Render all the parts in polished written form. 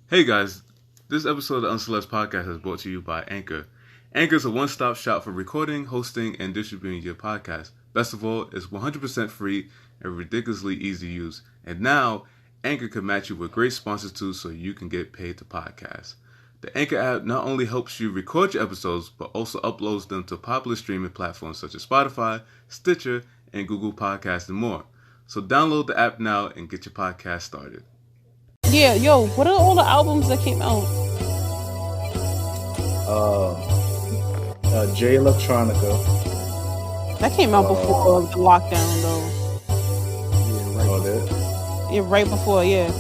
Hey guys, this episode of the UnCelebz podcast is brought to you by Anchor. Anchor is a one-stop shop for recording, hosting, and distributing your podcast. Best of all, it's 100% free and ridiculously easy to use. And now, Anchor can match you with great sponsors too so you can get paid to podcast. The Anchor app not only helps you record your episodes, but also uploads them to popular streaming platforms such as Spotify, Stitcher, and Google Podcasts and more. So download the app now and get your podcast started. Yeah, yo, what are all the albums that came out? J Electronica. That came out before the lockdown, though. Yeah, right before, yeah.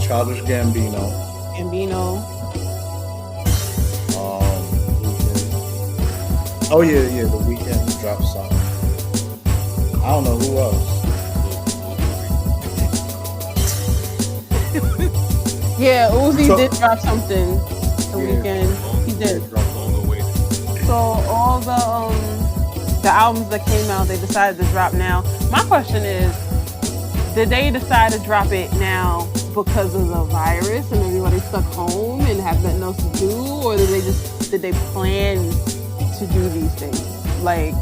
Childish Gambino. Oh yeah, The Weeknd dropped something. I don't know who else. Yeah, Uzi did drop something the weekend. He did. So all the albums that came out, they decided to drop now. My question is, did they decide to drop it now because of the virus and everybody's stuck home and have nothing else to do, or did they plan to do these things? Like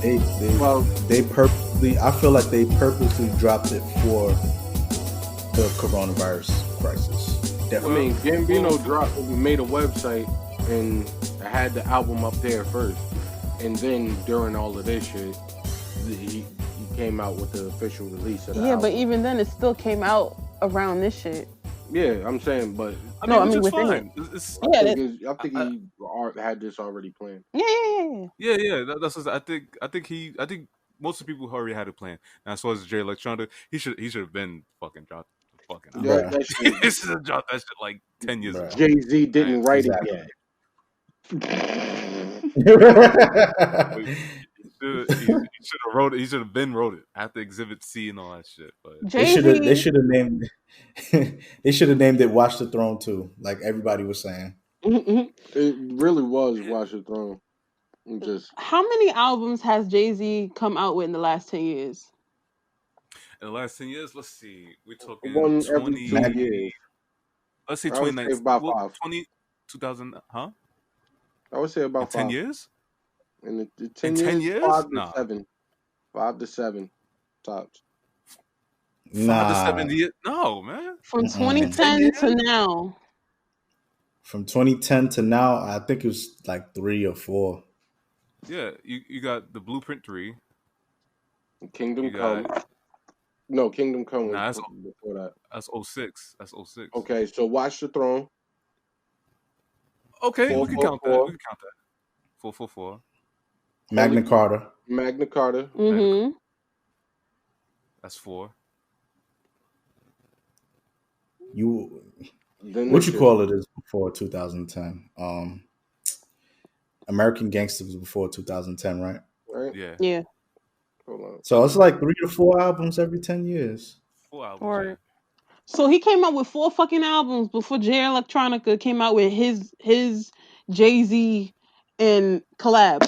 they purposely. I feel like they purposely dropped it for the coronavirus crisis. Definitely. I mean, Gambino made a website and had the album up there first, and then during all of this shit, he came out with the official release of the album. But even then, it still came out around this shit. Yeah, I'm saying, but I mean within it. I think he had this already planned. Yeah. That's what I think. I think most of the people already had a plan. And as far as Jay Electronica, he should have been fucking dropped. Yeah, he should have dropped that shit like 10 years ago. Jay-Z didn't write it yet. He should have wrote it. He should have been wrote it after Exhibit C and all that shit. But they should have named it Watch the Throne too, like everybody was saying. It really was Watch the Throne. How many albums has Jay-Z come out with in the last 10 years? In the last 10 years, let's see. We're talking 20 years. Let's say 2019. About 2000, huh? I would say about 10 years? In 10 years? 5 to 7. 5 to 7 tops. 5 to 7 years? No, man. From 2010 to now. From 2010 to now, I think it was like 3 or 4. Yeah, you got the Blueprint 3. Kingdom Come. No, Kingdom Come was before that. That's 06. That's 06. Okay, so Watch the Throne. Okay, we can count that. 444. Magna Carta. Mm-hmm. That's 4. What you call it is before 2010. American Gangster was before 2010, right? Right? Yeah. Hold on. So it's like 3 to 4 albums every 10 years. 4 albums. Right. So he came out with 4 fucking albums before J Electronica came out with his Jay-Z and collab.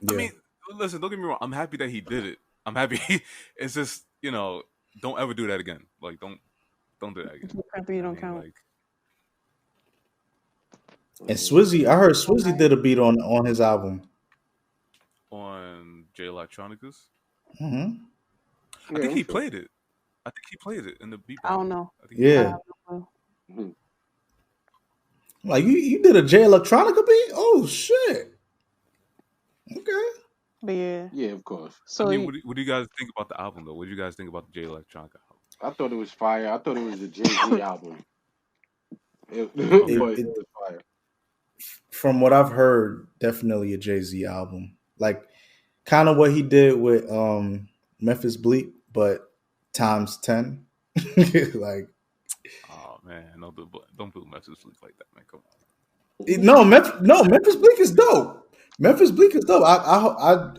Yeah. I mean, listen, don't get me wrong. I'm happy that he did it. I'm happy. It's just, don't ever do that again. Like, don't do that again. Happy you don't count. And Swizzy, I heard Swizzy did a beat on his album. On Jay Electronica's? Mm-hmm. I think he played it. I think he played it in the beat. I don't know. Like you did a Jay Electronica beat? Oh shit. Okay. But yeah, of course. So what do you guys think about the album though? What do you guys think about the Jay Electronica album? I thought it was fire. I thought it was a Jay-Z album. It was fire. From what I've heard, definitely a Jay-Z album. Like kind of what he did with Memphis Bleak, but times 10. Like, oh man, don't do Memphis Bleak like that, man. Come on. Memphis Bleak is dope.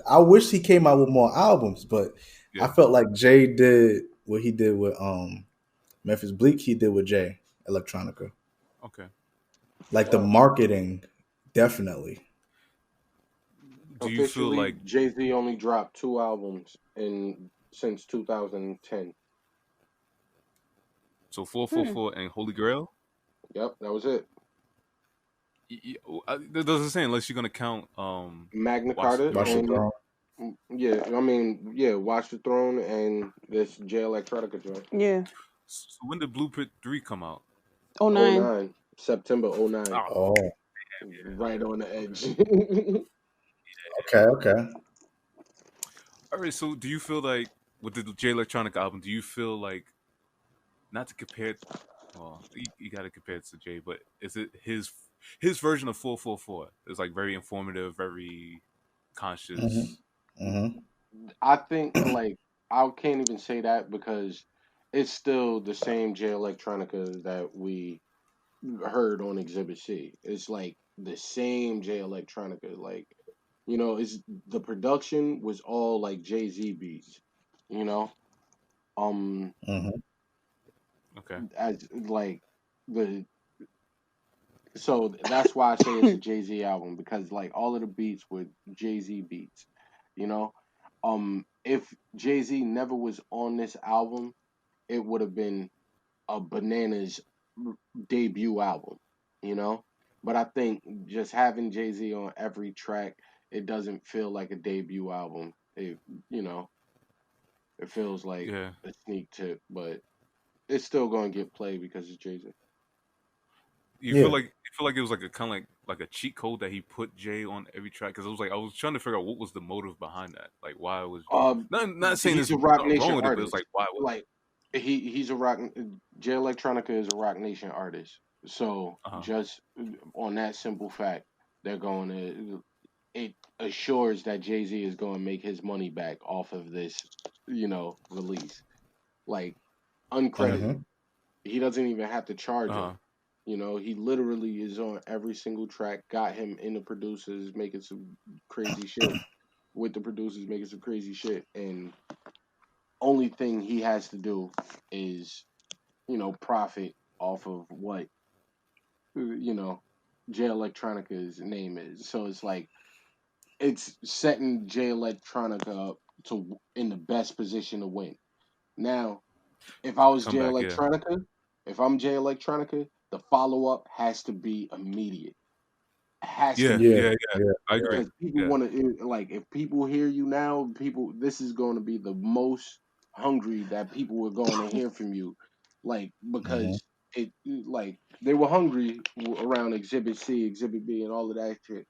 I wish he came out with more albums, but I felt like Jay did what he did with Memphis Bleak. He did with Jay Electronica. Okay. Like the marketing, definitely. Do you feel like Jay-Z only dropped 2 albums since 2010? So 444 and Holy Grail. Yep, that was it. That doesn't say unless you're gonna count Magna Watch the Carta Watch the Throne. Throne. and Watch the Throne and this J Electronica joint. Yeah. So when did Blueprint 3 come out? 09. 09, September 09. Oh, Right on the edge. okay. All right. So do you feel like with the J Electronica album, do you feel like not to compare it? Well, you got to compare it to Jay, but is it his version of 444? It's like very informative, very conscious. Mm-hmm. I think like I can't even say that because it's still the same J Electronica that we heard on Exhibit C. It's like the same J Electronica. Like, it's the production was all like Jay-Z beats, you know? Mm-hmm. Okay. As like the so that's why I say it's a Jay-Z album because like all of the beats were Jay-Z beats, you know? If Jay-Z never was on this album, it would have been a Bananas debut album, you know? But I think just having Jay-Z on every track, it doesn't feel like a debut album. You know, it feels like Yeah. a sneak tip, but it's still going to get played because it's Jay-Z. You Yeah. feel like it was like a kind of like a cheat code that he put Jay on every track because it was like I was trying to figure out what was the motive behind that, like why it was not saying He's there's a Rock nothing wrong Nation with it, but artist. it's like why was Like he's a Rock J Electronica is a Rock Nation artist. So just on that simple fact, they're going to it assures that Jay-Z is going to make his money back off of this, release. Like uncredited. Mm-hmm. He doesn't even have to charge Uh-huh. him. He literally is on every single track, got him in the producers making some crazy shit with the producers making some crazy shit. And only thing he has to do is, profit off of what, J Electronica's name is. So it's like, it's setting J Electronica up in the best position to win. Now, if I was Come J back, yeah. Electronica, if I'm J Electronica, the follow up has to be immediate. Has to Yeah, be. yeah, I agree. Because people want to like if people hear you now, this is going to be the most hungry that people are going to hear from you, like because it like they were hungry around Exhibit C, Exhibit B, and all of that shit,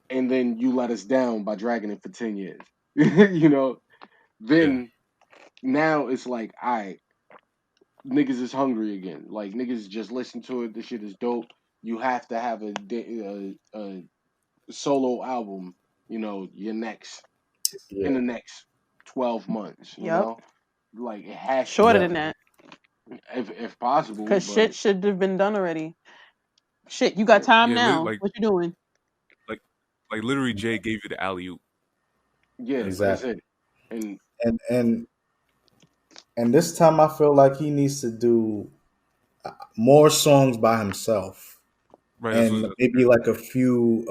and then you let us down by dragging it for 10 years, Then now it's like, all right, niggas is hungry again. Like niggas just listen to it. This shit is dope. You have to have a solo album. Your next in the next 12 months. Like it has Shorter than that. if possible. Because shit should have been done already. Shit, you Yeah. got time Yeah, now. like What you doing? like literally Jay gave you the alley oop. Yeah, Exactly. that's it. And this time I feel like he needs to do more songs by himself, Right. and maybe like a few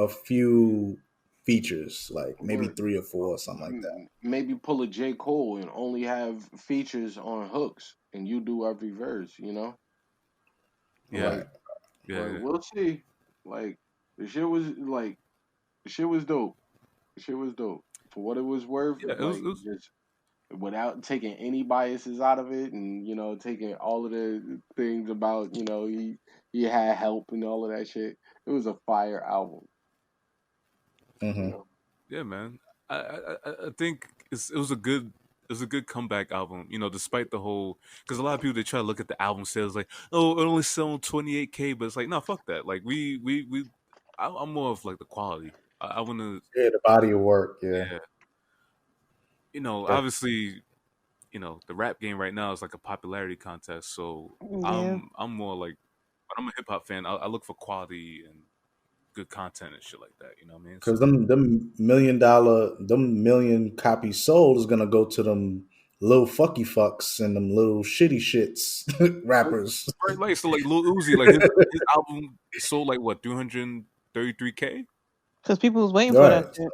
features, like maybe Or 3 or 4 or something like that. maybe pull a J. Cole and only have features on hooks, and you do every verse. Yeah. Right. Yeah. We'll see. Like the shit was dope. The shit was dope for what it was worth. Yeah, it was just without taking any biases out of it, and taking all of the things about he had help and all of that shit. It was a fire album. Mm-hmm. Yeah, man. I think it was a good comeback album. Despite the whole because a lot of people they try to look at the album sales like, oh, it only sold 28K, but it's like, no, fuck that. Like I'm more of like the quality. I want to The body of work. Yeah. Obviously, the rap game right now is like a popularity contest. So Yeah. I'm more like, when I'm a hip hop fan, I look for quality and good content and shit like that. You know what I mean? Because them million copies sold is gonna go to them little fucky fucks and them little shitty shits rappers. Right, like so, like Lil Uzi, like his album sold like what 333K. Because people was waiting for that shit.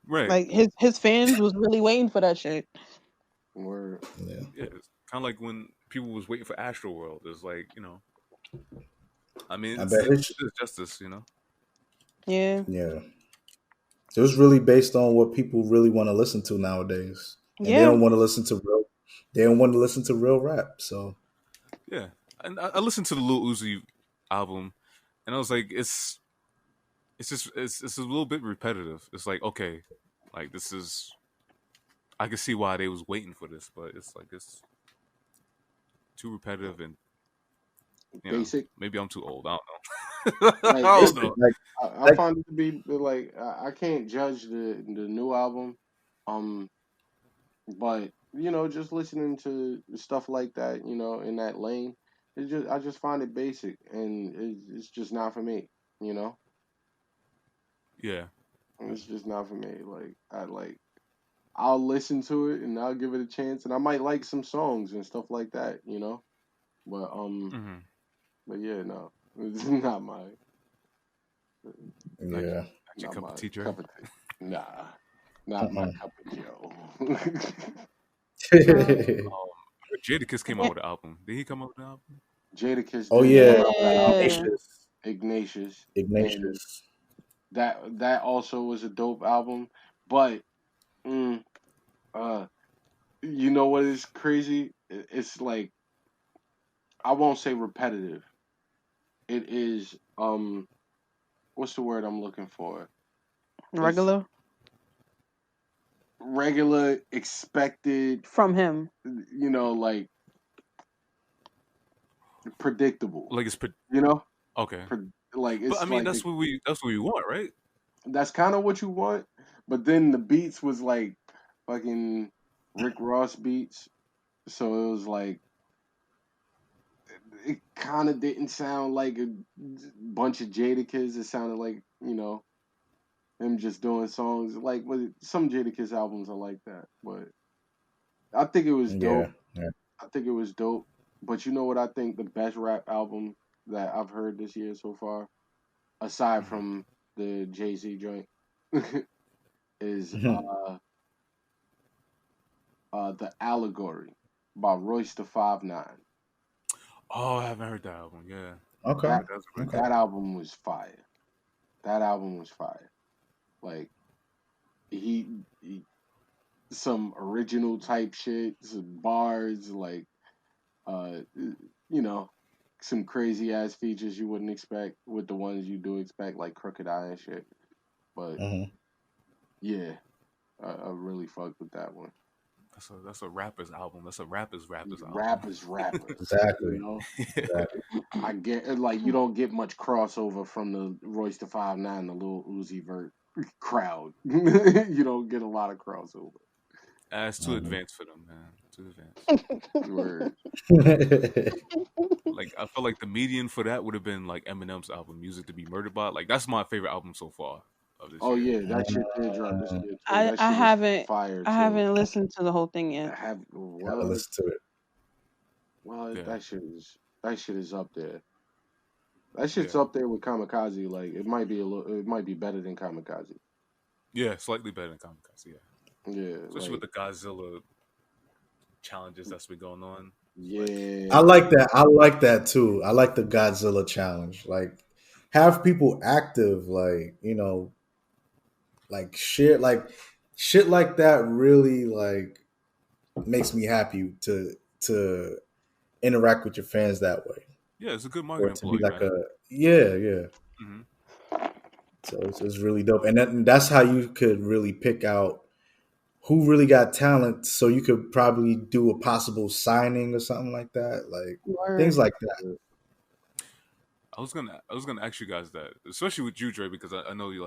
Right. Like his fans was really waiting for that shit. Word. Yeah. Yeah, it's kind of like when people was waiting for Astro World. It's like, I mean, I it's, bet it it's does justice, Yeah. yeah. It was really based on what people really want to listen to nowadays, and they Yeah. don't want to listen to real. They don't want to listen to real rap. So Yeah. And I listened to the Lil Uzi album, and I was like, it's a little bit repetitive. It's like, okay, like this is, I can see why they was waiting for this, but it's like it's too repetitive, and Basic. maybe I'm too old. I don't know. I Like don't it's know. I like find it to be like I can't judge the new album, um, but just listening to stuff like that, in that lane, I just find it basic and it's just not for me. You know, Yeah. it's just not for me. I'll listen to it and I'll give it a chance and I might like some songs and stuff like that. But Mm-hmm. but yeah, no, it's not my Not, yeah. not your cup of tea, Dre. cup of tea. Nah, not my Uh-uh. cup of Joe. Um, Jadakiss came out with an album. Did he come out with an album? Jadakiss Oh did yeah, come out with an album, Ignatius. Ignatius, and Ignatius. that also was a dope album. But mm, uh, you know what is crazy? It's like I won't say repetitive. It is what's the word I'm looking for? It's regular regular, expected. from him. Like predictable. Like You know, okay, like but I it's mean like that's what we want, right? that's kind of what you want. But then the beats was like fucking Rick Ross beats, so it was like it kind of didn't sound like a bunch of Jadakiss. It sounded like him just doing songs. Like some Jadakiss albums are like that, but I think it was Yeah, dope. yeah. I think it was dope. But you know what? I think the best rap album that I've heard this year so far, aside Mm-hmm. from the Jay-Z joint, is the Allegory by Royce the 5'9". Oh, I haven't heard that album. Yeah, Okay. That that's a Okay. record. that album was fire. That album was fire. Like he some original type shit, some bars, like uh you know, some crazy ass features you wouldn't expect with the ones you do expect, like Crooked Eye and shit. But Hmm. yeah, I really fucked with that one. That's a rapper's album. That's a rapper's album. Rappers, you Exactly. know. Exactly. I get like you don't get much crossover from the Royce the 5'9", the Lil Uzi Vert crowd. You don't get a lot of crossover. It's too Mhm. advanced for them, man. Too advanced. Word. Like I feel like the median for that would have been like Eminem's album, Music to Be Murdered By. Like that's my favorite album so far of this Oh year. yeah, that shit did drop this year too. I That I shit is haven't fire I too. haven't listened to the whole thing I yet. have Gotta what? listen to it. What? Yeah, That shit is up there. That shit's yeah, up there with Kamikaze. Like it might be better than Kamikaze. yeah. Slightly better than Kamikaze. Yeah, Yeah, especially with like the Godzilla challenges that's been going on. It's like, I yeah. like that. I like that too. I like the Godzilla challenge. Like, have people active. Like, like shit like that. Really like makes me happy to interact with your fans that way, yeah, it's a good or marketing to be ploy, like man. a yeah. Hmm. So it's really dope, and that's how you could really pick out who really got talent. So you could probably do a possible signing or something like that, like things Word. like that. I was gonna ask you guys that, especially with you, Dre, because I know you're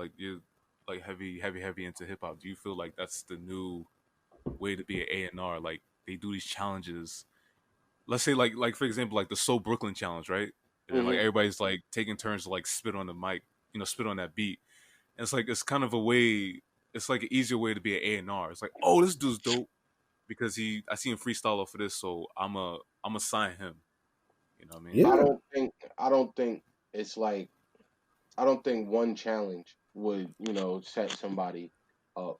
like heavy into hip hop. Do you feel like that's the new way to be an A&R? Like they do these challenges. Let's say like for example like the Soul Brooklyn challenge, right? And then like Hmm. everybody's like taking turns to like spit on the mic, spit on that beat. And it's like it's kind of a way. It's like an easier way to be an A&R. It's like, oh, this dude's dope because I see him freestyle off of this, so I'm a sign him. You know what I mean? I Yeah, don't think I don't think it's like I don't think one challenge would set somebody up.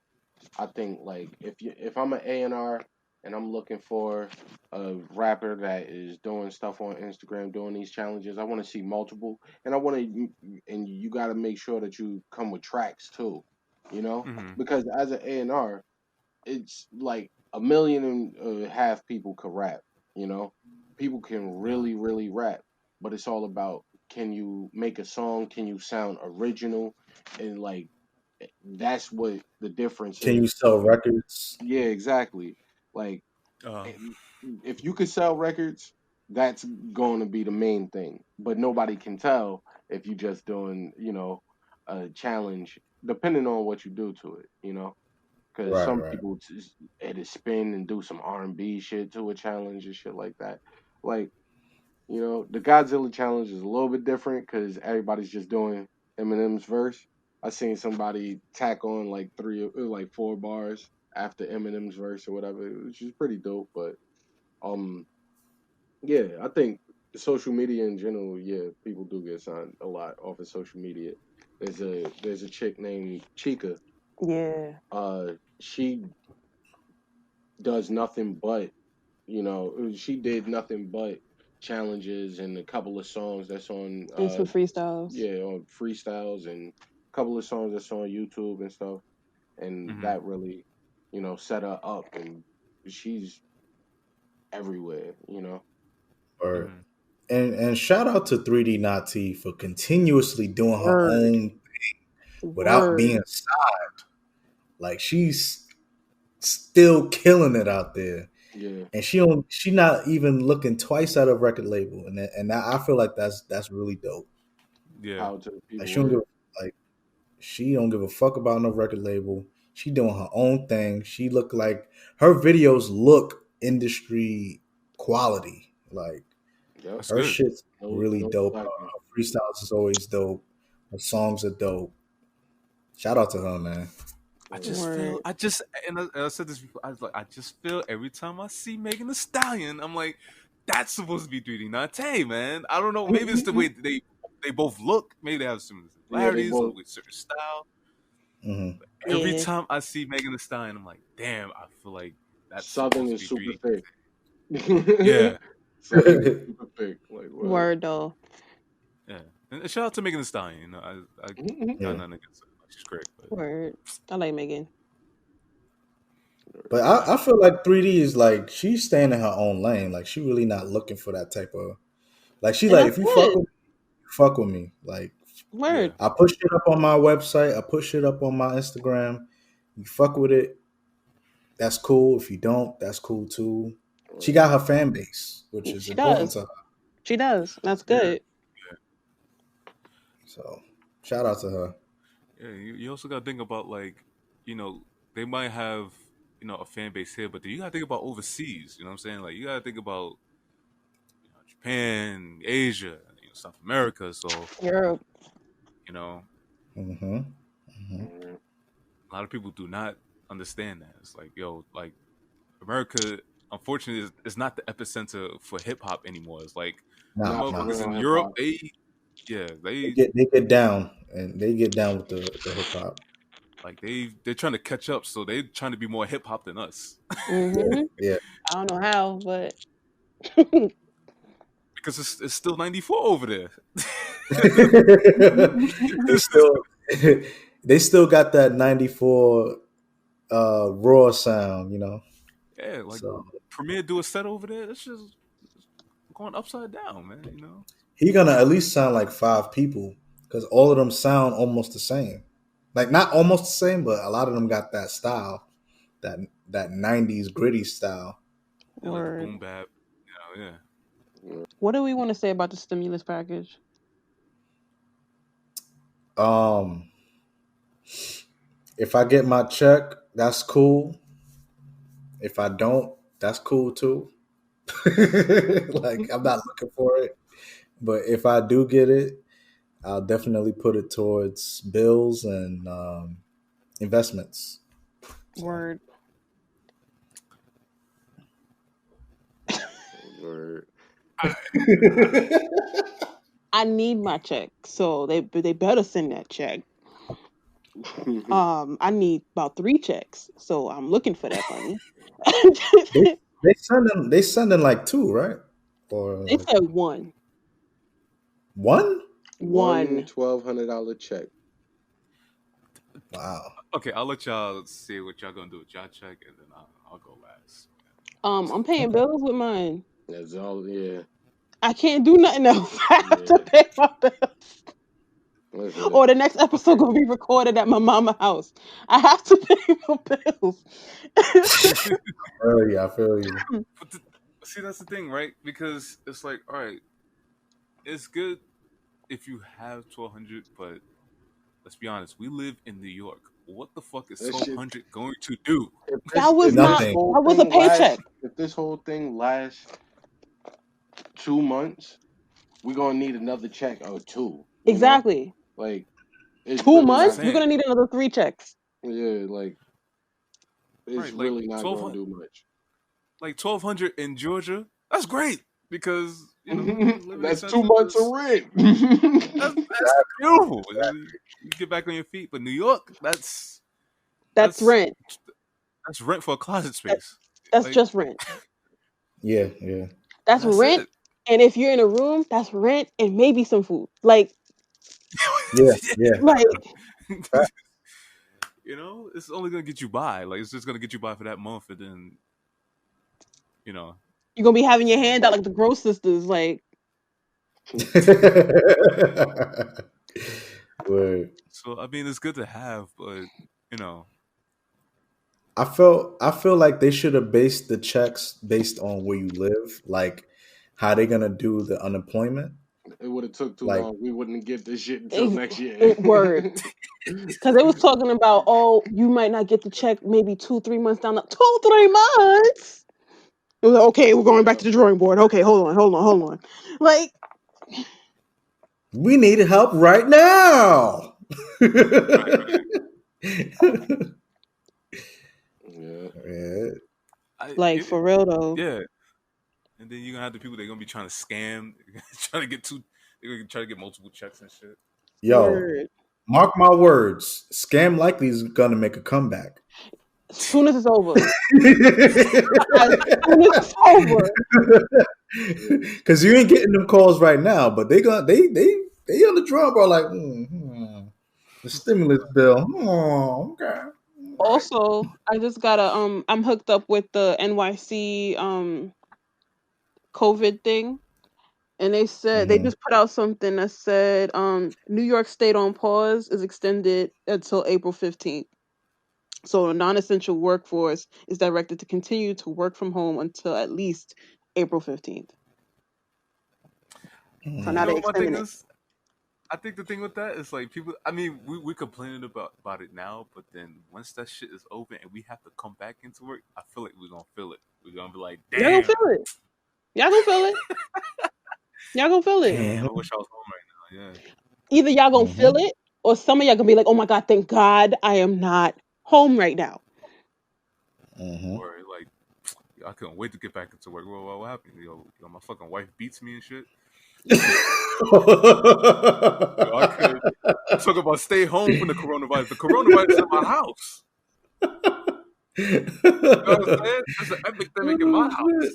I think like if I'm an A&R, and I'm looking for a rapper that is doing stuff on Instagram, doing these challenges. I want to see multiple, and I want to, and you got to make sure that you come with tracks too, Mm-hmm. because as an A&R, it's like a million and a half people could rap, people can Yeah. really rap, but it's all about, can you make a song, can you sound original, and like that's what the difference Can is. you sell records? Yeah, exactly. Like, Uh, eh, if you could sell records, that's going to be the main thing. But nobody can tell if you just doing, a challenge, depending on what you do to it, because Right, some right. people edit spin and do some R&B shit to a challenge and shit like that. Like, the Godzilla challenge is a little bit different because everybody's just doing Eminem's verse. I seen somebody tack on like like 4 bars after Eminem's verse or whatever, which is pretty dope. But um, yeah, I think social media in general, yeah, people do get signed a lot off of social media. There's a chick named Chica. Yeah. She does nothing but, she did nothing but challenges and a couple of songs that's on And some freestyles. yeah, on freestyles, and a couple of songs that's on YouTube and stuff, and mm-hmm. that really, set her up, and she's everywhere. Or Mm-hmm. and shout out to 3D Nati for continuously doing her Word. own without Word. being signed. Like she's still killing it out there, Yeah, and she not even looking twice at a record label, and I feel like that's really dope. Yeah. power to the Like people. she don't Word. give like she don't give a fuck about no record label. She doing her own thing. She look like her videos look industry quality. Like Yep. That's her good. shit's No, really no dope. slacking. Her freestyles is always dope. Her songs are dope. Shout out to her, man. I Word. just feel, Word. I said this before. I was like, I just feel every time I see Megan Thee Stallion, I'm like, that's supposed to be 3D Nate, man. I don't know. Maybe it's the way they both look. Maybe they have some Yeah, they similarities or both with certain style. Hmm. Every Yeah. time I see Megan Thee Stallion, I'm like, damn. I feel like that's Southern supposed to is be super 3D. thick. Southern is Yeah, super thick. Like what? Word though. Yeah. And shout out to Megan Thee Stallion. I got nothing against her. She's great, but Word. I like Megan. but I feel like 3D is like she's staying in her own lane. Like she really not looking for that type of like she And like that's if you good. fuck with me. Like yeah, Word. I push it up on my website. I push it up on my Instagram. You fuck with it, that's cool. If you don't, that's cool too. She got her fan base, which is She important does. to her. She does. That's yeah, good. So shout out to her. yeah. You also got to think about like, you know, they might have a fan base here, but then you got to think about overseas. You know what I'm saying? Like you got to think about Japan, Asia, South America. So Europe. you know, Mm-hmm. Mm-hmm. Word. a lot of people do not understand that. It's like, yo, like America, unfortunately, is not the epicenter for hip hop anymore. It's like the Nah, Not for nah. motherfuckers real in hip Europe, hop. yeah, They get down and they get down with the hip hop. like they're trying to catch up, so they're trying to be more hip hop than us Yeah, Mm-hmm. yeah. I don't know how, but because it's still '94 over there. they still they still got that 94 raw sound. Yeah, like So Premier do a set over there. It's just going upside down, man. he gonna at least sound like five people because all of them sound almost the same. Like not almost the same, but a lot of them got that style, that that 90s gritty style. Yeah, like the word. boom bap. Yeah. What do we want to say about the stimulus package? Um if I get my check, that's cool. If I don't, that's cool too. Like I'm not looking for it. But if I do get it, I'll definitely put it towards bills and investments. So Word. Word. I need my check, so they better send that check. I need about 3 checks, so I'm looking for that money. They sending like 2, right? Or They said one. one? One. $1,200 check. Wow. Okay, I'll let y'all see what y'all gonna do with y'all check, and then I'll go last. I'm paying bills with mine. That's all. Yeah. I can't do nothing else. I have to pay my bills. Listen, Or the next episode gonna be recorded at my mama's house. I have to pay my bills. I feel you. But see, that's the thing, right? Because it's like, all right, it's good if you have 1,200, but let's be honest, we live in New York. What the fuck is 1,200 going to do? That was a paycheck. If this whole thing lasts 2 months, we're gonna need another check or 2. Exactly. Know? Like 2 months, we're gonna need another 3 checks. Yeah, like it's really not gonna do much. Like 1,200 in Georgia, that's great because you know that's 2 months of rent. That's beautiful. You get back on your feet, but New York, that's rent. That's rent for a closet space. That's like, just rent. Yeah. That's rent, and if you're in a room, that's rent and maybe some food. Like, yeah. Like, you know, it's only gonna get you by. Like, it's just gonna get you by for that month, and then, you know, you're gonna be having your hand out like the Gross Sisters, like. Word. So I mean, it's good to have, but you know, I feel like they should have based the checks based on where you live, like how they gonna do the unemployment. It would have took too long. We wouldn't get this shit until next year. Word. Because they was talking about, you might not get the check maybe 2-3 months down. 2-3 months. It was like, okay, we're going back to the drawing board. Okay, hold on. Like, we need help right now. Like, for real though. Yeah. And then you're gonna have the people that are gonna be trying to scam, they're gonna try to get multiple checks and shit. Yo, Word. Mark my words, scam likely is gonna make a comeback. As soon as it's over. As soon as it's over. Because you ain't getting them calls right now, but they on the drum, bro. Like, the stimulus bill. Oh, okay. Also, I just gotta I'm hooked up with the NYC COVID thing, and they said they just put out something that said New York State on pause is extended until April 15th. So a non-essential workforce is directed to continue to work from home until at least April 15th. So now they extending it. I think the thing with that is like people. I mean, we're complaining about it now, but then once that shit is over and we have to come back into work, I feel like we're gonna feel it. We're gonna be like, damn. Y'all gonna feel it. Y'all gonna feel it. Y'all gonna feel it. Damn. I wish I was home right now. Yeah. Either y'all gonna feel it, or some of y'all gonna be like, "Oh my god, thank God I am not home right now." Or like, I couldn't wait to get back into work. Well, what happened? Yo, my fucking wife beats me and shit. I could talk about stay home from the coronavirus. The coronavirus is in my house. You know what I'm saying? There's an epidemic in my house.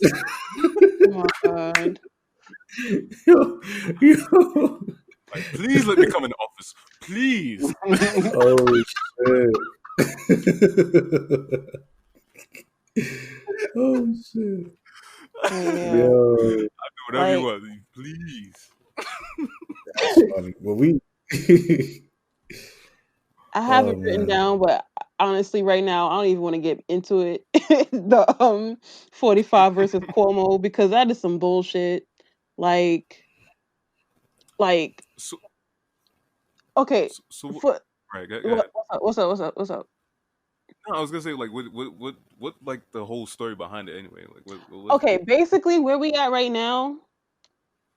Oh my god. Yo. Like, please let me come in the office. Please. Oh shit. Oh shit. Yeah. Yo. I do whatever you want. Please. That's funny. Well, I have it written down, but honestly, right now, I don't even want to get into it. The 45 versus Cuomo, because that is some bullshit. Like, so, okay. Right, go ahead. What's up? No, I was gonna say like what like the whole story behind it anyway. Like okay, basically where we at right now,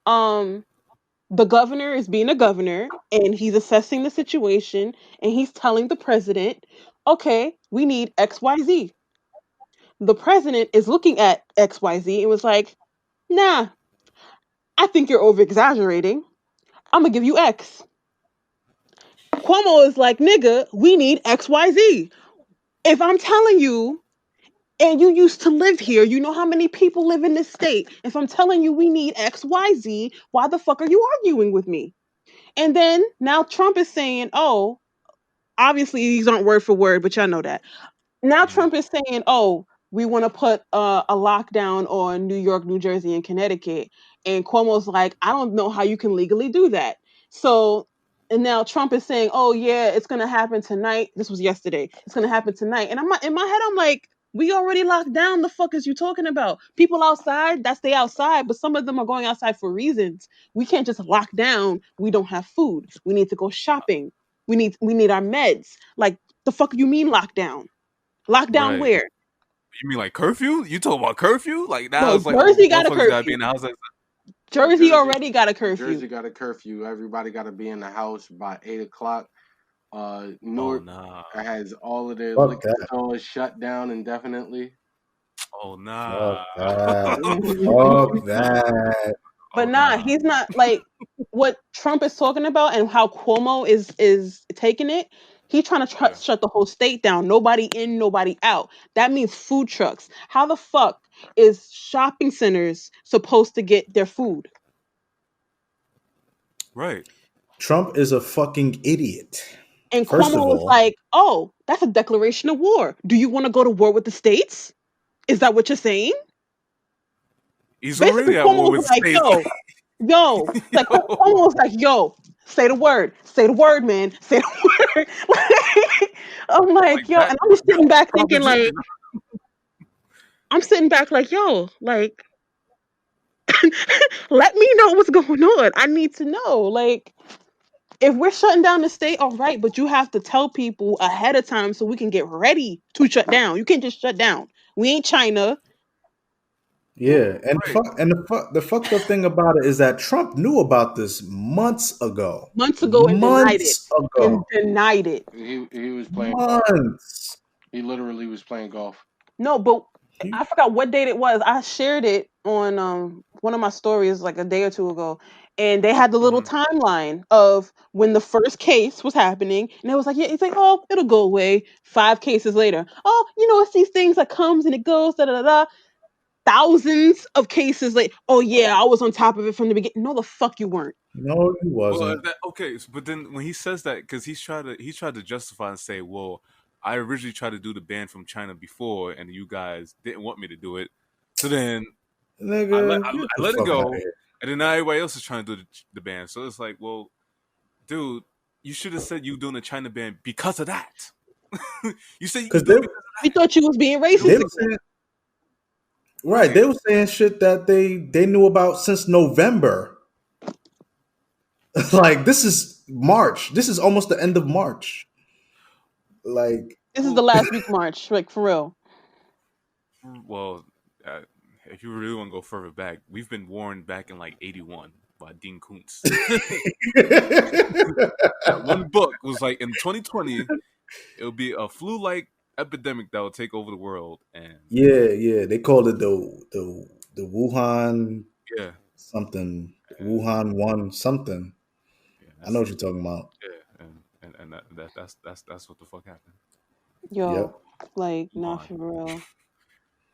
the governor is being a governor and he's assessing the situation and he's telling the president, okay, we need XYZ. The president is looking at XYZ and was like, nah, I think you're over exaggerating. I'm gonna give you X. Cuomo is like, nigga, we need XYZ. If I'm telling you And you used to live here. You know how many people live in this state. If I'm telling you we need XYZ, why the fuck are you arguing with me? And then now Trump is saying, oh, obviously these aren't word for word, but y'all know that. Now Trump is saying, oh, we want to put a lockdown on New York, New Jersey, and Connecticut. And Cuomo's like, I don't know how you can legally do that. So, and now Trump is saying, oh, yeah, it's going to happen tonight. This was yesterday. It's going to happen tonight. And I'm in my head, I'm like, we already locked down. The fuck is you talking about? People outside, that stay outside, but some of them are going outside for reasons. We can't just lock down. We don't have food. We need to go shopping. We need our meds. Like, the fuck you mean lockdown? Lockdown Right. where? You mean like curfew? You talking about curfew? Like now No, it's like Jersey got a motherfuckers gotta be curfew. in the house. Jersey already got a curfew. Jersey got a curfew. Everybody got to be in the house by 8:00. Oh Newark nah. has all of their Fuck liquor that. stores shut down indefinitely. Oh nah. Fuck that. But Oh, nah, nah. he's not like what Trump is talking about and how Cuomo is taking it. He's trying to Yeah. shut the whole state down. Nobody in, nobody out. That means food trucks. How the fuck is shopping centers supposed to get their food? Right. Trump is a fucking idiot. And First Cuomo of was all, like, "Oh, that's a declaration of war. Do you want to go to war with the states? Is that what you're saying?" He's Basically, already at Cuomo war was with like, states. yo, like Cuomo was like, yo, say the word, man, say the word. Like, I'm like, yo, that and I'm just sitting back thinking, like, proposition. I'm sitting back, like, yo, like, let me know what's going on. I need to know, like. If we're shutting down the state, all right, but you have to tell people ahead of time so we can get ready to shut down. You can't just shut down. We ain't China. yeah, and Right. the fucked up thing about it is that Trump knew about this months ago. Months ago and denied it. Months ago. He was playing golf. Months. He literally was playing golf. No, but He- I forgot what date it was. I shared it on one of my stories like a day or two ago, and they had the little Mhm. timeline of when the first case was happening, and it was like, yeah, it's like, oh, it'll go away. 5 cases later, oh, it's these things that comes and it goes, da da da. Thousands of cases later, oh yeah, I was on top of it from the beginning. No, the fuck you weren't. No, he Well, wasn't. okay, but then when he says that, because he's tried to justify and say, well, I originally tried to do the ban from China before, and you guys didn't want me to do it. So then I let Nigga, I, get I the let it fuck out of go, here. and then now everybody else is trying to do the ban. So it's like, well, dude, you should have said you doing the China ban because of that. You said you Because could do it because We thought you was being they racist were again. saying right, they were saying shit that they knew about since November. Like this is March. This is almost the end of March. Like This is the last week March, like for real. well, if you really want to go further back, we've been warned back in like '81 by Dean Koontz. That one book was like in 2020, it'll be a flu-like epidemic that will take over the world, and yeah. They called it the Wuhan yeah, something. and, Wuhan one something. yeah, I know that's, what you're talking about. yeah, and that's what the fuck happened. Yo, Yep. like not Mulan, for real.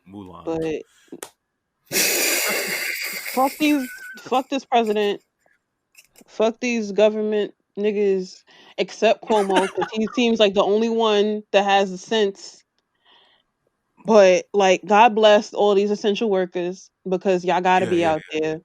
Mulan. But fuck this president. Fuck these government niggas, except Cuomo, because he seems like the only one that has the sense. But like, God bless all these essential workers because y'all got to Yeah, be yeah. out there. Mm-hmm.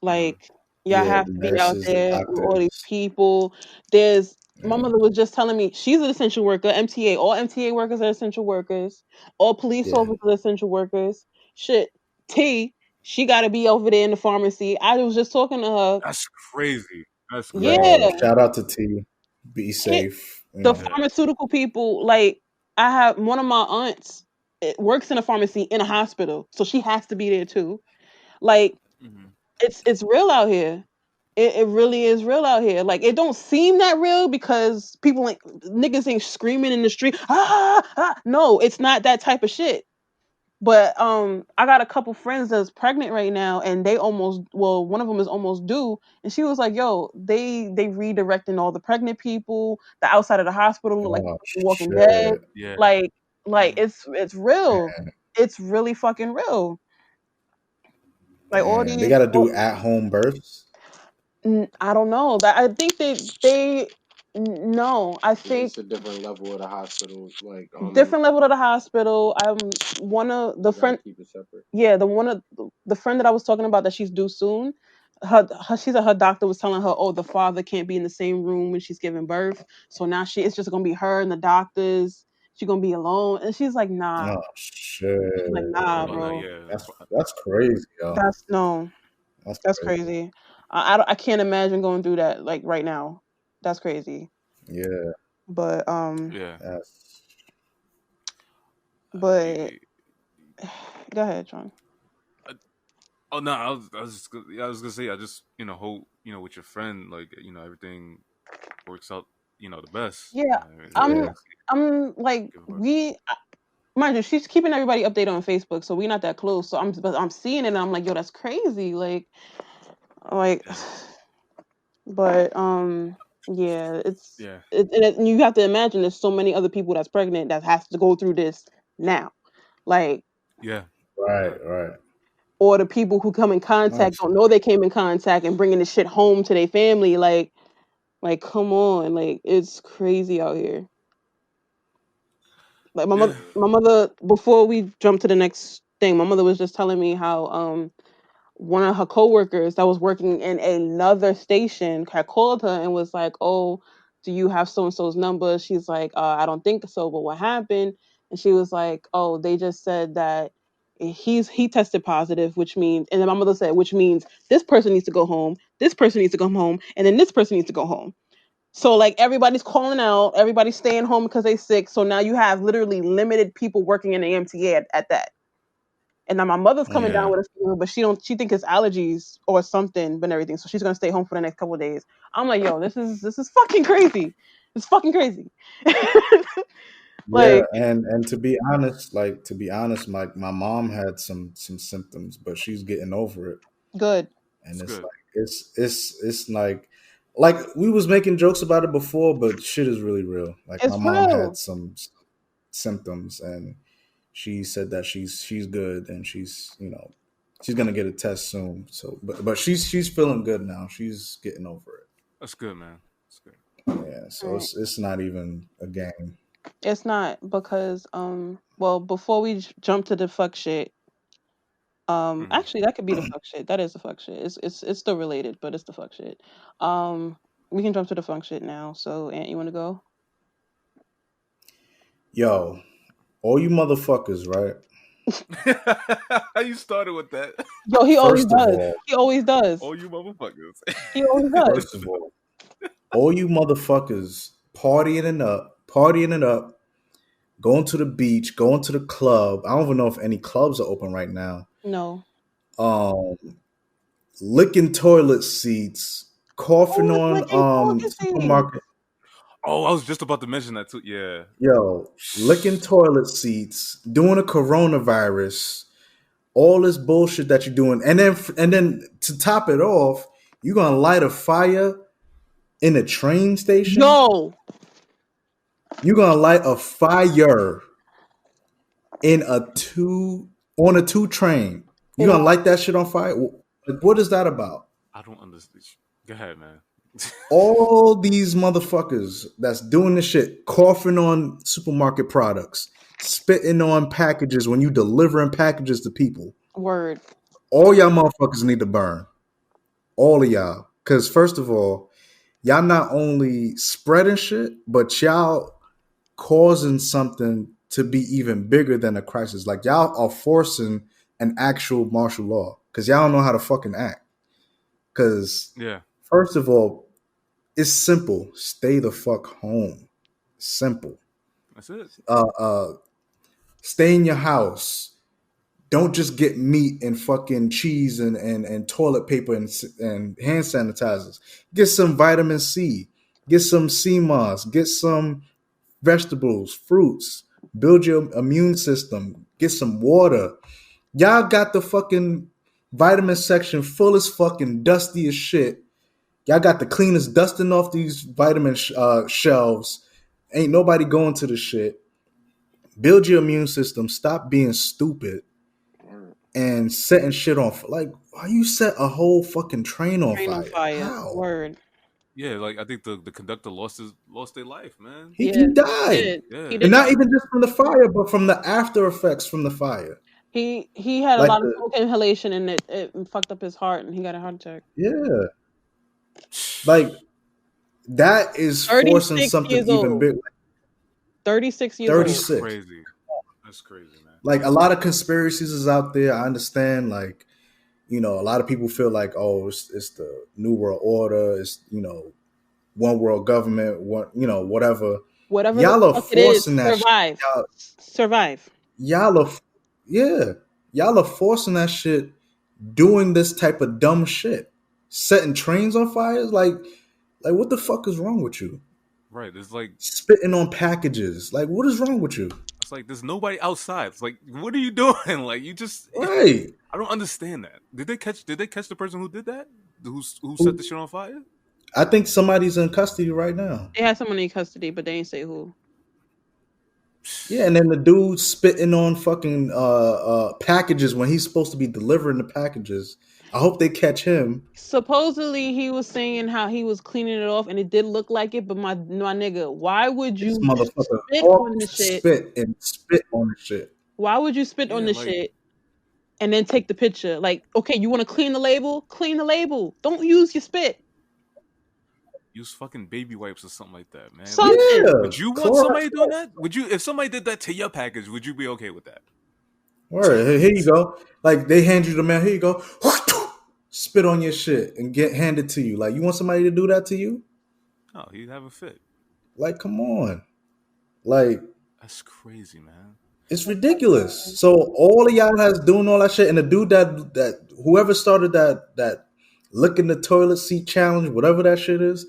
Like, y'all Yeah, have the to be out nurses, the there with all these doctors. people. There's my Yeah, mother was just telling me she's an essential worker. MTA, all MTA workers are essential workers. All police yeah. officers are essential workers. Shit, T, she got to be over there in the pharmacy. I was just talking to her. That's crazy. That's Yeah, Yo, crazy. shout out to T. Be hit safe. You the know. Yeah. pharmaceutical people. Like, I have one of my aunts works in a pharmacy in a hospital, so she has to be there too. Like, Mm-hmm. it's real out here. It really is real out here. Like, it don't seem that real because people like niggas ain't screaming in the street. No, it's not that type of shit. But I got a couple friends that's pregnant right now, and they one of them is almost due, and she was like, "Yo, they redirecting all the pregnant people. The outside of the hospital look like Oh Walking Dead. shit. Yeah. Like, Like it's real. It's really fucking real. Like all And they these, got to do at-home births. I don't know. That I think they no. I think It's a different level of the hospital. Like different level of the hospital. One of the you gotta friend. keep it separate. Yeah, the friend that I was talking about that she's due soon. She said her doctor was telling her, oh, the father can't be in the same room when she's giving birth. So now it's just gonna be her and the doctors. She's gonna be alone, and she's like, nah. Oh shit! She's like, nah, Oh no, bro. yeah. That's crazy, yo. That's no. That's That's crazy. crazy. I can't imagine going through that like right now. That's crazy. Yeah. But Yeah. but go ahead, John. Oh no, I was gonna say, I just hope with your friend, like everything works out the best. Yeah, I'm like mind you, she's keeping everybody updated on Facebook, so we're not that close. So I'm seeing it, and I'm like, yo, that's crazy. Like, Yeah. but yeah, Yeah. and you have to imagine there's so many other people that's pregnant that has to go through this now, like, Yeah. Right. or the people who come in contact don't know they came in contact and bringing this shit home to their family, like come on, like it's crazy out here. Like my mother, before we jump to the next thing, my mother was just telling me how one of her coworkers that was working in another station had called her and was like, "Oh, do you have so and so's number?" She's like, "I don't think so, but what happened?" And she was like, "Oh, they just said that he tested positive, which means," and then my mother said, "which means this person needs to go home, this person needs to go home, and then this person needs to go home." So like everybody's calling out, everybody's staying home because they're sick. So now you have literally limited people working in the MTA at that. And now my mother's coming down with a fever, but she think it's allergies or something, but everything. So she's gonna stay home for the next couple of days. I'm like, yo, this is fucking crazy. It's fucking crazy. Yeah, Like, and to be honest, my mom had some symptoms, but she's getting over it. good. And it's good. like it's like we was making jokes about it before, but shit is really real. Like my It's mom real. had some symptoms, and she said that she's good, and she's she's gonna get a test soon. So, but she's feeling good now. She's getting over it. That's good, man. That's good. Yeah, so it's not even a game. It's not because well, before we jump to the fuck shit, actually that could be the fuck shit. That is the fuck shit. It's still related, but it's the fuck shit. We can jump to the fuck shit now. So, Ant, you want to go? Yo, all you motherfuckers, right? How you started with that? Yo, he always First of does. all, He always does. Oh, you motherfuckers. He always does. First of all you motherfuckers partying it up, going to the beach, going to the club. I don't even know if any clubs are open right now. No. Licking toilet seats, coughing on Licking supermarket. Oh, I was just about to mention that too. Yeah. Yo, licking toilet seats, doing a coronavirus, all this bullshit that you're doing, and then to top it off, you're gonna light a fire in a train station. Yo, You're gonna light a fire on a 2 train. You're gonna light that shit on fire. Like, what is that about? I don't understand. Go ahead, man. All these motherfuckers that's doing this shit, coughing on supermarket products, spitting on packages when you delivering packages to people. word. All y'all motherfuckers need to burn. All of y'all. Because first of all, y'all not only spreading shit, but y'all causing something to be even bigger than a crisis. Like y'all are forcing an actual martial law because y'all don't know how to fucking act. Because first of all, it's simple. Stay the fuck home. Simple. That's it. Stay in your house. Don't just get meat and fucking cheese and toilet paper and hand sanitizers. Get some vitamin C. Get some sea moss. Get some vegetables, fruits. Build your immune system. Get some water. Y'all got the fucking vitamin section full as fucking dusty as shit. Y'all got the cleanest dusting off these vitamin shelves. Ain't nobody going to the shit. build your immune system, stop being stupid, and setting shit on. Like, why you set a whole fucking train on Train on fire? fire. How? Word. Yeah, like I think the conductor lost their life, man. He He died. did. Yeah. He And did. not even just from the fire, but from the after effects from the fire. He had a Like lot of smoke inhalation, and it fucked up his heart, and he got a heart attack. Yeah. Like, that is forcing 36 something years even old. big. 36 years 36. old. Crazy. That's crazy, man. Like, a lot of conspiracies is out there. I understand, like, you know, a lot of people feel like, oh, it's the New World Order, it's, you know, one world government, one, you know, whatever. Whatever Y'all the are fuck it is, forcing that survive. Survive. Y'all are forcing that shit, doing this type of dumb shit, setting trains on fires. Like what the fuck is wrong with you? Right. It's like spitting on packages. Like, what is wrong with you? It's like there's nobody outside. It's like, what are you doing? Like, you just Right. I don't understand that. Did they catch the person who did that? Who set the shit on fire? I think somebody's in custody right now. They had someone in custody, but they ain't say who. Yeah, and then the dude spitting on fucking packages when he's supposed to be delivering the packages. I hope they catch him. Supposedly he was saying how he was cleaning it off, and it did look like it. But my nigga, why would you This motherfucker spit on the shit? Spit on the shit. Why would you spit on the shit and then take the picture? Like, okay, you want to clean the label? Clean the label. Don't use your spit. Use fucking baby wipes or something like that, man. Something. Yeah, would you want somebody doing that? Would you, if somebody did that to your package, would you be okay with that? Word. Here you go. Like, they hand you the mail. Here you go. Spit on your shit and get handed to you. Like, you want somebody to do that to you? Oh, he'd have a fit. Like, come on. Like, that's crazy, man. It's ridiculous. So all of y'all has doing all that shit, and the dude that whoever started that licking the toilet seat challenge, whatever that shit is,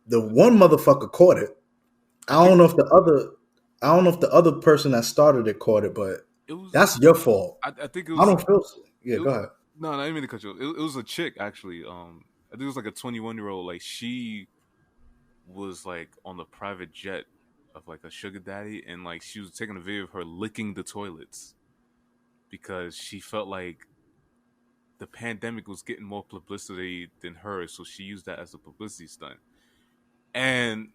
the one motherfucker caught it. I don't know if the other person that started it caught it, but that's your fault. I think it was. I don't feel so. Yeah, go ahead. No, I didn't mean to cut you off. It was a chick, actually. I think it was like a 21-year-old. Like, she was like on the private jet of like a sugar daddy, and like she was taking a video of her licking the toilets because she felt like the pandemic was getting more publicity than her, so she used that as a publicity stunt. And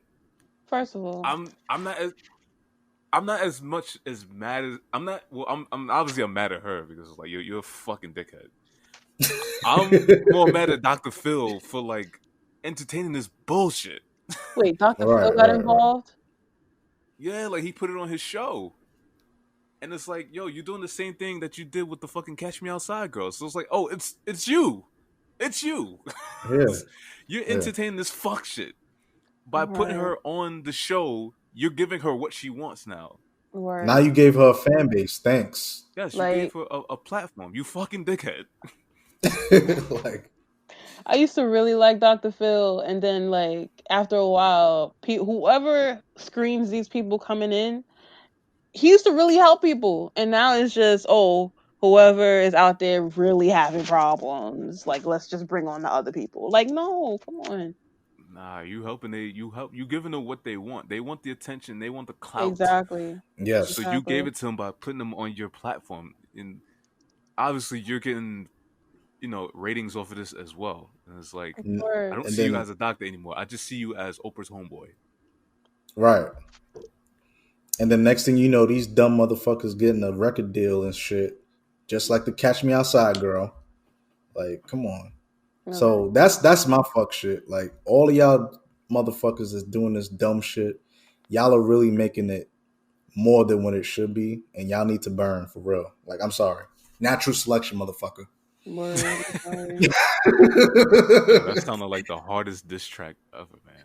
first of all, I'm not as much as mad as I'm obviously I'm mad at her because it's like you're a fucking dickhead. I'm more mad at Dr. Phil for like entertaining this bullshit. Wait, Dr. Phil got involved? Yeah, like he put it on his show. And it's like, yo, you're doing the same thing that you did with the fucking Catch Me Outside girl. So it's like, oh, it's you. It's you. Yeah. You're entertaining this fuck shit. By putting her on the show, you're giving her what she wants now. Word. Now you gave her a fan base. Thanks. Yes, you gave her a platform. You fucking dickhead. Like, I used to really like Dr. Phil, and then like after a while, whoever screens these people coming in, he used to really help people, and now it's just whoever is out there really having problems, like let's just bring on the other people. Like, no, come on. Nah, you giving them what they want. They want the attention. They want the clout. Exactly. Yes. So you gave it to them by putting them on your platform, and obviously you're getting, ratings off of this as well. And it's like, I don't see you as a doctor anymore. I just see you as Oprah's homeboy. Right. And then next thing you know, these dumb motherfuckers getting a record deal and shit, just like the Catch Me Outside girl. Like, come on. Okay. So that's my fuck shit. Like, all of y'all motherfuckers is doing this dumb shit. Y'all are really making it more than what it should be, and y'all need to burn for real. Like, I'm sorry. Natural selection, motherfucker. That sounded like the hardest diss track ever, man.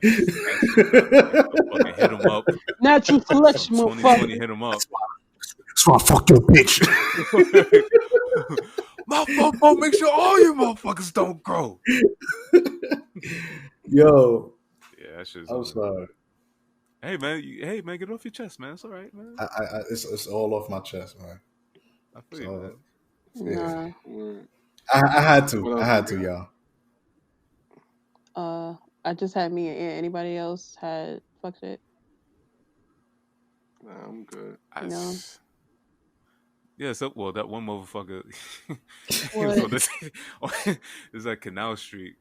Fucking hit him up. Natural selection, motherfucker. 2020 hit him up. That's why I fuck your bitch. My phone make sure all you motherfuckers don't grow. Yo. Yeah, that shit's I'm sorry. Hey man, get it off your chest, man. It's all right, man. It's all off my chest, man. I feel you, man. Yeah. I had to, y'all. I just had me and Anybody else had fuck shit? Nah, I'm good. No. Yeah, so well that one motherfucker. What? So this is like Canal Street,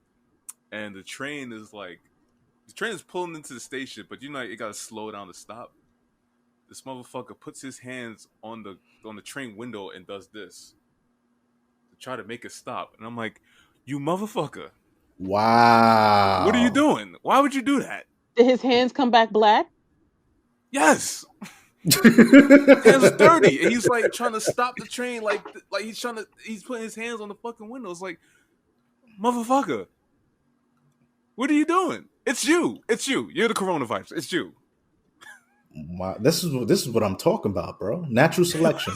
and the train is pulling into the station, but it gotta slow down to stop. This motherfucker puts his hands on the train window and does this to try to make it stop, and I'm like, you motherfucker, what are you Wow. doing? Why would you do that? Did his hands come back black? Yes, hands are dirty, and he's like trying to stop the train, like he's putting his hands on the fucking window. It's like, motherfucker, what are you doing? It's you. You're the coronavirus. It's you. This is what I'm talking about, bro. Natural selection.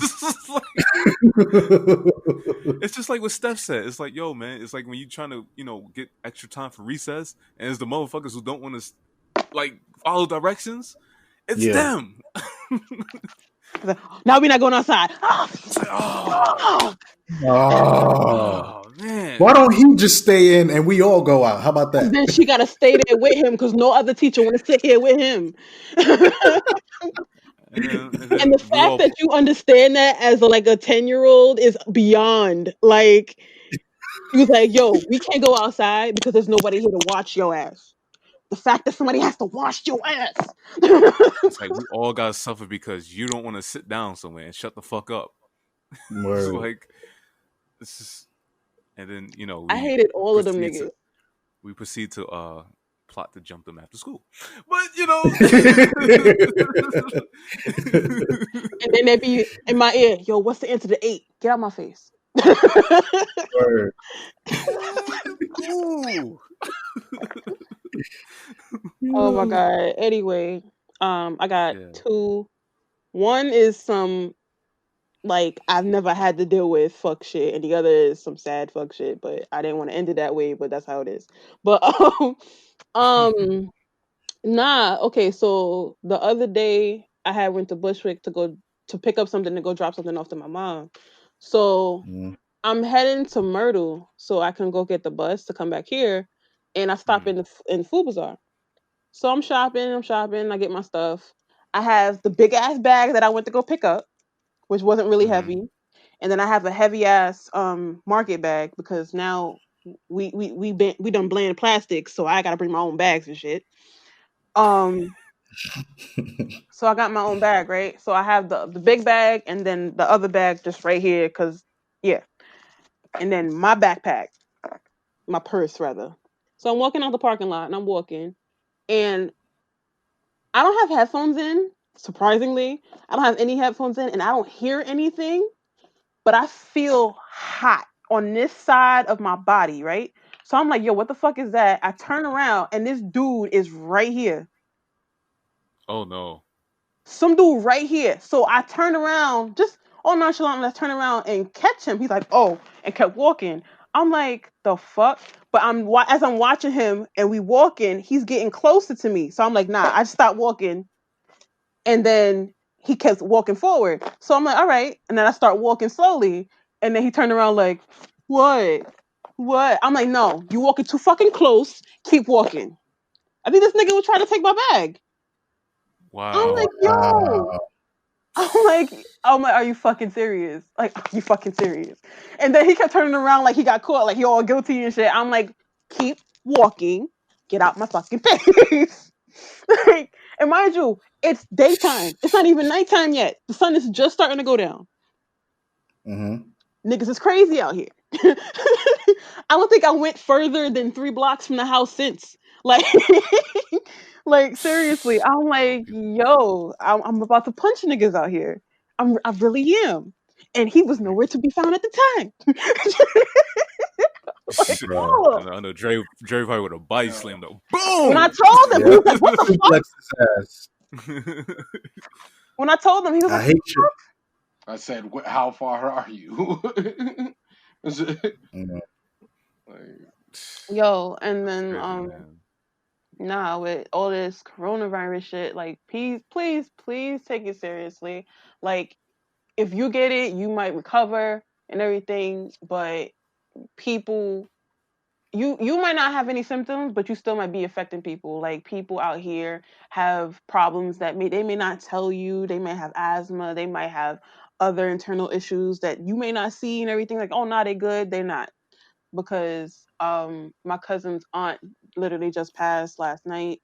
It's just like what Steph said. It's like, yo, man. It's like when you trying to, get extra time for recess, and it's the motherfuckers who don't want to, follow directions. It's them. Now we're not going outside. It's like, oh man. Why don't he just stay in and we all go out? How about that? Then she got to stay there with him because no other teacher want to sit here with him. And the fact that you understand that as a 10-year-old is beyond. Like, he was like, yo, we can't go outside because there's nobody here to watch your ass. The fact that somebody has to watch your ass. It's like we all gotta suffer because you don't want to sit down somewhere and shut the fuck up. It's like, this is, and then I hated all of them niggas. We proceed to plot to jump them after school, but and then they be in my ear, yo, what's the answer to 8? Get out my face. Word. Oh my god. Anyway, I got 2. One is some I've never had to deal with fuck shit, and the other is some sad fuck shit, but I didn't want to end it that way, but that's how it is. But nah, okay, so the other day I had went to Bushwick to pick up something to go drop something off to my mom. So I'm heading to Myrtle so I can go get the bus to come back here, and I stop in Food Bazaar. So I'm shopping, I get my stuff. I have the big ass bag that I went to go pick up, which wasn't really heavy. And then I have a heavy ass market bag because now we done blend plastics, so I gotta bring my own bags and shit. So I got my own bag, right? So I have the big bag and then the other bag just right here, cause and then my backpack, my purse rather. So I'm walking out the parking lot and I'm walking, and I don't have headphones in. Surprisingly, I don't have any headphones in, and I don't hear anything. But I feel hot on this side of my body, right? So I'm like, yo, what the fuck is that? I turn around and this dude is right here. Oh no. Some dude right here. So I turn around, just all nonchalant, let's turn around and catch him. He's like, oh, and kept walking. I'm like, the fuck? But as I'm watching him and we walking, he's getting closer to me. So I'm like, nah, I just stopped walking. And then he kept walking forward. So I'm like, all right. And then I start walking slowly. And then he turned around like, what? I'm like, no, you walking too fucking close. Keep walking. I think this nigga was trying to take my bag. Wow. I'm like, yo. I'm like, are you fucking serious? Like, are you fucking serious? And then he kept turning around like he got caught, like he all guilty and shit. I'm like, keep walking. Get out my fucking face. Like, and mind you, it's daytime. It's not even nighttime yet. The sun is just starting to go down. Niggas is crazy out here. I don't think I went further than 3 blocks from the house since. Like seriously, I'm like, yo, I'm about to punch niggas out here. I really am. And he was nowhere to be found at the time. I know Dre probably with a bike slammed up. Boom! When I told him, he was like, what the fuck? When I told him, he was like, I hate you. I said, how far are you? Yo, and then with all this coronavirus shit, like, please take it seriously. Like, if you get it, you might recover and everything, but people you might not have any symptoms, but you still might be affecting people. Like people out here have problems that they may not tell you. They may have asthma. They might have other internal issues that you may not see and everything. Like, oh, no, they're good. They're not, because my cousin's aunt literally just passed last night.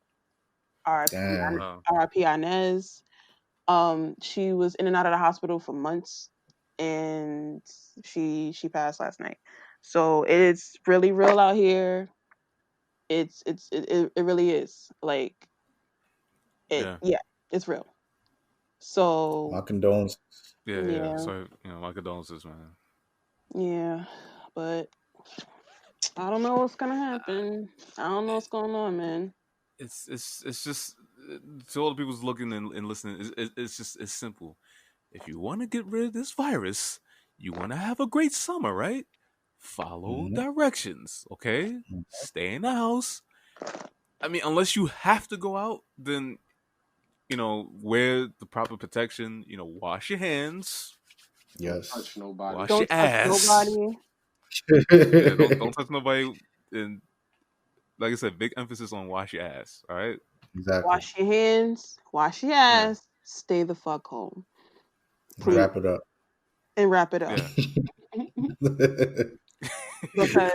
Damn. R.I.P. Inez. She was in and out of the hospital for months, and she passed last night. So it's really real out here. It really is, like, yeah, it's real. So My condolences. Yeah. So my condolences, man. Yeah, but I don't know what's gonna happen. I don't know what's going on, man. It's just, to all the people who's looking and listening, it's simple. If you want to get rid of this virus, you want to have a great summer, right? Follow directions, okay? Stay in the house. I mean, unless you have to go out, then wear the proper protection. Wash your hands. Yes. Don't touch nobody. Wash Don't your touch ass. nobody. Don't touch nobody. And like I said, big emphasis on wash your ass. All right. Exactly. Wash your hands. Wash your ass. Stay the fuck home. Please. Wrap it up. And wrap it up. Because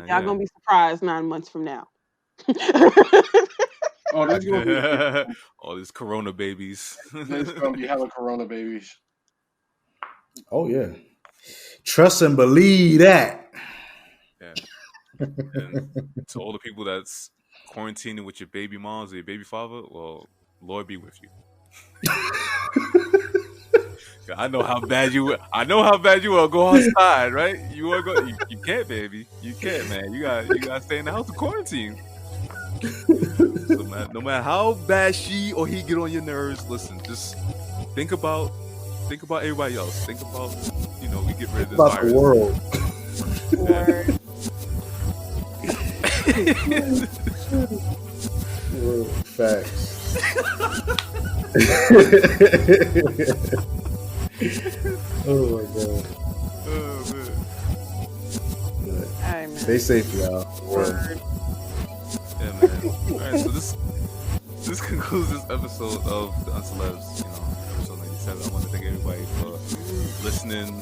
y'all gonna be surprised 9 months from now. All these corona babies. There's gonna be hella corona babies. Oh yeah. Trust and believe that. Yeah. And to all the people that's quarantining with your baby moms or your baby father, well, Lord be with you. I know how bad you are. Go outside, right? You want to go? You can't, baby. You can't, man. You got to stay in the house to quarantine. So, man, no matter how bad she or he get on your nerves, listen. Just think about everybody else. Think about we get rid of this virus. The world. Facts. Oh my god. Oh man. All right, man. Stay safe, y'all. Word. Yeah, man. All right, so this concludes this episode of the UnCelebz, episode 97. I want to thank everybody for listening,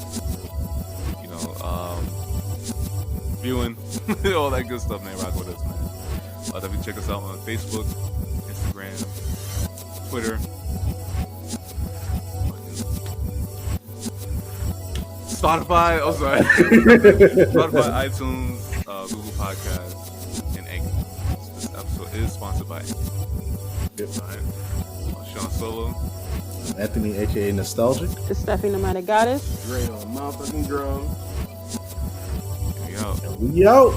viewing, all that good stuff, man. Rock with us, man. Definitely check us out on Facebook, Instagram, Twitter, Spotify. Oh, sorry. Spotify, iTunes, Google Podcasts, and Anchor. This episode is sponsored by Anchor. Yep. All right. Sean Solo. Anthony, aka Nostalgic. It's Stephanie, the Mighty Goddess. Dre on motherfucking drum. We out. We out.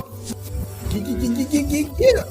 Yeah.